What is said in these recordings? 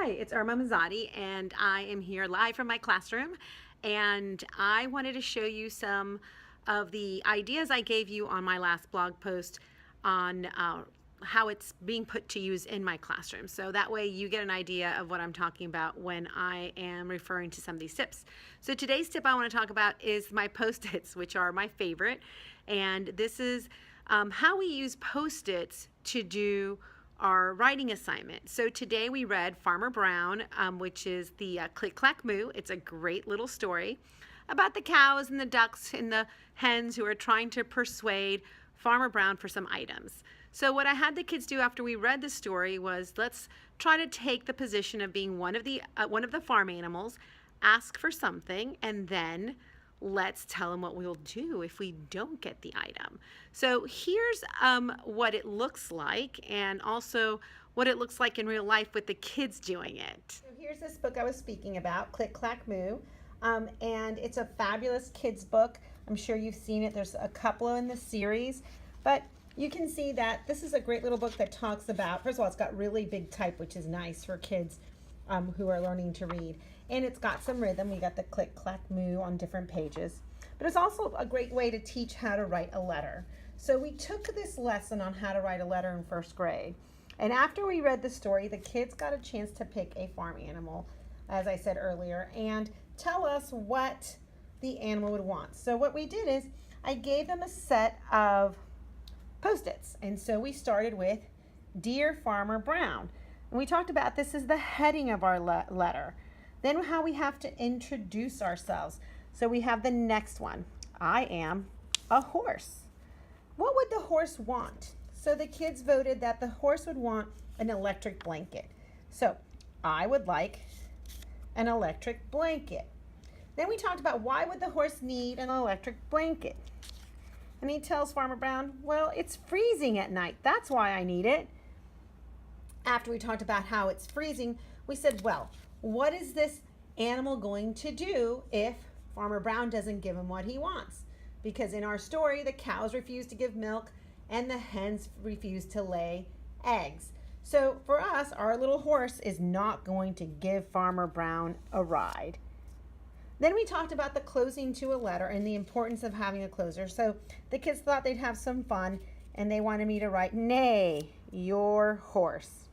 Hi, it's Irma Mazzotti, and I am here live from my classroom. And I wanted to show you some of the ideas I gave you on my last blog post on how it's being put to use in my classroom. So that way you get an idea of what I'm talking about when I am referring to some of these tips. So today's tip I want to talk about is my Post-its, which are my favorite. And this is how we use Post-its to do our writing assignment. So today we read Farmer Brown, which is the Click Clack Moo. It's a great little story about the cows and the ducks and the hens who are trying to persuade Farmer Brown for some items. So what I had the kids do after we read the story was, let's try to take the position of being one of the farm animals, ask for something, and then let's tell them what we'll do if we don't get the item. So here's what it looks like, and also what it looks like in real life with the kids doing it. So here's this book I was speaking about, Click Clack Moo, and it's a fabulous kids book. I'm sure you've seen it. There's a couple in the series, but you can see that this is a great little book that talks about, first of all, it's got really big type, which is nice for kids who are learning to read. And it's got some rhythm. We got the click, clack, moo on different pages. But it's also a great way to teach how to write a letter. So we took this lesson on how to write a letter in first grade. And after we read the story, the kids got a chance to pick a farm animal, as I said earlier, and tell us what the animal would want. So what we did is I gave them a set of Post-its. And so we started with Dear Farmer Brown. And we talked about this is the heading of our letter. Then how we have to introduce ourselves. So we have the next one. I am a horse. What would the horse want? So the kids voted that the horse would want an electric blanket. So I would like an electric blanket. Then we talked about why would the horse need an electric blanket? And he tells Farmer Brown, well, it's freezing at night. That's why I need it. After we talked about how it's freezing, we said, well, what is this animal going to do if Farmer Brown doesn't give him what he wants? Because in our story, the cows refuse to give milk and the hens refuse to lay eggs. So for us, our little horse is not going to give Farmer Brown a ride. Then we talked about the closing to a letter and the importance of having a closer. So the kids thought they'd have some fun and they wanted me to write, "Nay, your horse."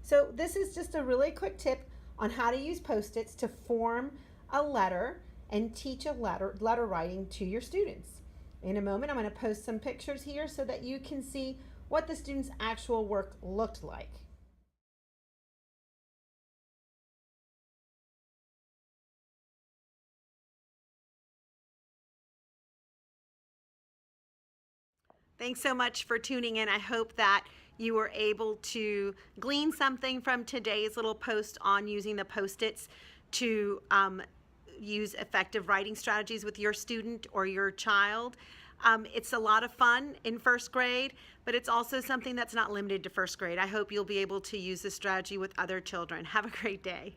So this is just a really quick tip on how to use Post-its to form a letter and teach a letter writing to your students. In a moment, I'm going to post some pictures here so that you can see what the students' actual work looked like. Thanks so much for tuning in. I hope that you were able to glean something from today's little post on using the Post-its to use effective writing strategies with your student or your child. It's a lot of fun in first grade, but it's also something that's not limited to first grade. I hope you'll be able to use this strategy with other children. Have a great day.